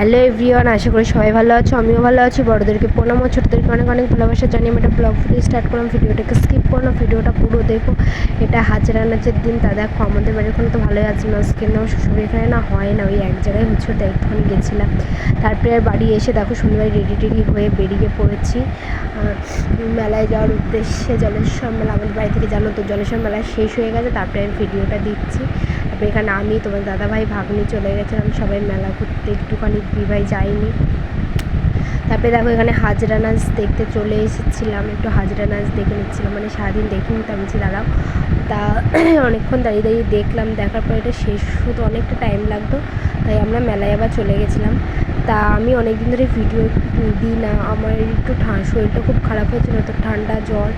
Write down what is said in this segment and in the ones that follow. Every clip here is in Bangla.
হ্যালো এভরিওয়ান, আশা করি সবাই ভালো আছো। আমিও ভালো আছি। বড়োদেরকে প্রণাম ও ছোটোদেরকে অনেক অনেক ভালোবাসা জানিয়ে আমি একটা ব্লগ ভিডিও স্টার্ট করলাম। ভিডিওটাকে স্কিপ করো না, ভিডিওটা পুরো দেখো। এটা হাজিরা নাচের দিন। তা দেখো আমাদের বাড়ির ওখানে তো ভালোই আছে নাচ, কিন্তু আমার শ্বশুর এখানে না হয় না, ওই এক জায়গায় হচ্ছে, তো একটুখানি গেছিলাম। তারপরে বাড়ি এসে দেখো শনিবার রেডি টেডি হয়ে বেরিয়ে পড়েছি মেলায় যাওয়ার উদ্দেশ্যে। জলেশ্বর মেলা আমাদের বাড়ি থেকে জানো তো, জলেশ্বর মেলা শেষ হয়ে গেছে, তারপরে আমি ভিডিওটা দিচ্ছি। তারপরে এখানে আমি, তোমার দাদাভাই, ভাগ্নি চলে গেছিলাম সবাই মেলা ঘুরতে, একটুখানি দিদিভাই যায়নি। তারপরে দেখো এখানে হাজরা নাচ দেখতে চলে এসেছিলাম, একটু হাজরা নাচ দেখে নিচ্ছিলাম, মানে সারাদিন দেখিনি, তো আমি দাঁড়াও। তা অনেকক্ষণ দাঁড়িয়ে দাঁড়িয়ে দেখলাম, দেখার পর এটা শেষ হতে অনেকটা টাইম লাগতো, তাই আমরা মেলায় আবার চলে গেছিলাম। তা আমি অনেক দিন ধরে ভিডিও দিই না, আমার একটু শরীরটা খুব খারাপ হয়েছিল, তো ঠান্ডা জ্বর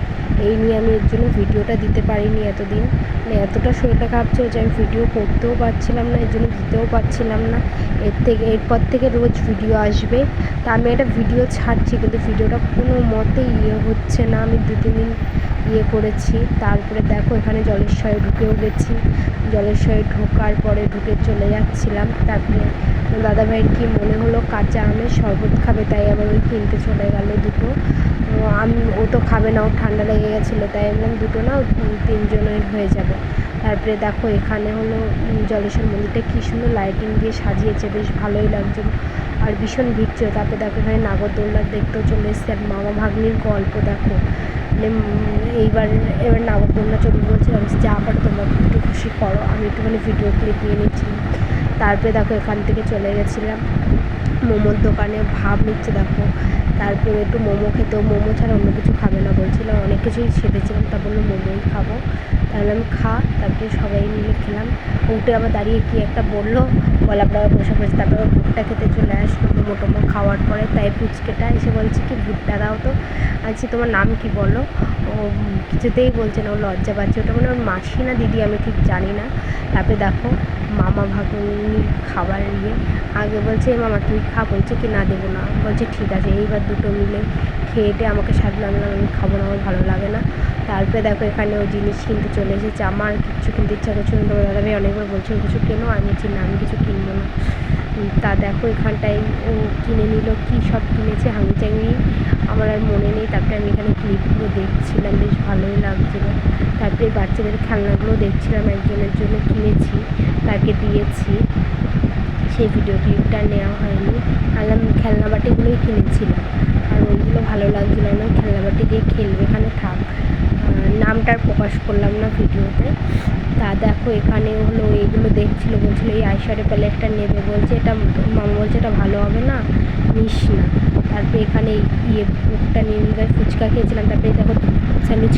এই নিয়ে আমি এর জন্য ভিডিওটা দিতে পারিনি এতদিন। মানে এতটা শরীরটা খারাপ ছিল যে আমি ভিডিও করতেও পারছিলাম না, এর জন্য দিতেও পারছিলাম না। এরপর থেকে রোজ ভিডিও আসবে। তা আমি একটা ভিডিও ছাড়ছি, কিন্তু ভিডিওটা কোনো মতেই হচ্ছে না। আমি 2-3 দিন করেছি। তারপরে দেখো এখানে জলেশ্বরে ঢুকেও গেছি। জলেশ্বরে ঢোকার পরে ঢুকে চলে যাচ্ছিলাম। তারপরে দাদাভাইয়ের কি মনে হলো কাঁচা আমের শরবত খাবে, তাই আবার ওই কিনতে চলে গেল দুটো। ও তো খাবে না, ওর ঠান্ডা লেগে গেছিলো, তাই বললাম দুটো না 3 জনের হয়ে যাবে। তারপরে দেখো এখানে হলো জলেশ্বর মন্দিরটা কী সুন্দর লাইটিং দিয়ে সাজিয়েছে, বেশ ভালোই লাগছে আর ভীষণ ভিড় ছিল। তারপরে দেখো এখানে নাগরদোলনা দেখতেও চলে এসেছে, আর মামা ভাগ্নির গল্প দেখো। এবার নাগরদোলনা চলবে বলছিলাম, যা পারো তোমরা একটু খুশি করো, আমি একটুখানি ভিডিও ক্লিপ নিয়ে নিচ্ছিলাম। তারপরে দেখো এখান থেকে চলে গেছিলাম মোমোর দোকানে, ভাব নিচ্ছে দেখো। তারপরে একটু মোমো খেতেও, মোমো ছাড়া অন্য কিছু খাবে না বলছিলাম, অনেক কিছুই ছেড়েছিলাম, তা বললো মোমোই খাবো। তাহলে আমি তারপরে সবাই মিলে খেলাম। উঠে আবার দাঁড়িয়ে কি একটা বললো, বলে আপনারা বসে বসে। তারপরে ভুট্টা খেতে চলে আসলো মোমো টোমো খাওয়ার পরে। তাই পুচকেটা এসে বলছে কি ভুট্টা দাও তো। আচ্ছা তোমার নাম কি বলো। ও কিছুতেই বলছে না, ও লজ্জা পাচ্ছে, ওটা মানে ওর মাসি না দিদি আমি ঠিক জানি না। তারপরে দেখো মামা ভাগ্নির খাবার আগে বলছে মামা তুই খা, বলছে কি না দেবো না, বলছে ঠিক আছে। এইবার দুটো মিলে খেয়ে আমাকে সাজলাম, আমি খাবো না, আমার ভালো লাগে না। তারপরে দেখো এখানে ও জিনিস কিনতে চলে এসেছে, আমার কিছু কিনতে ইচ্ছা করছিল, তোমার দাদাভাই অনেকবার বলছিল কিছু কেনো, আমি বলছি না আমি কিছু কিনবো না। তা দেখো এখানটায় ও কিনে নিল, কী সব কিনেছে হাঙি চাঙি আমার আর মনে নেই। তারপরে আমি এখানে ক্লিপগুলো দেখছিলাম, বেশ ভালোই লাগছিলো। তারপরে বাচ্চাদের খেলনাগুলো দেখছিলাম, একজনের জন্য কিনেছি, তাকে দিয়েছি, সেই ভিডিও ক্লিপটা নেওয়া হয়নি। আমি খেলনা বাটিগুলোই কিনেছিলাম, আর ওইগুলো ভালো লাগছিলো না, খেলনা বাটি দিয়ে খেলবে, এখানে থাক, নামটার প্রকাশ করলাম না ভিডিওতে। তা দেখো এখানে হলো এইগুলো দেখছিলো, বলছিলো এই আইশ্যাডো প্যালেটটা নেবে, বলছে এটা মামা বলছে এটা ভালো হবে না, নিস না। তারপরে এখানে বুকটা নিয়ে ফুচকা খেয়েছিলাম। তারপরে দেখো স্যান্ডউইচ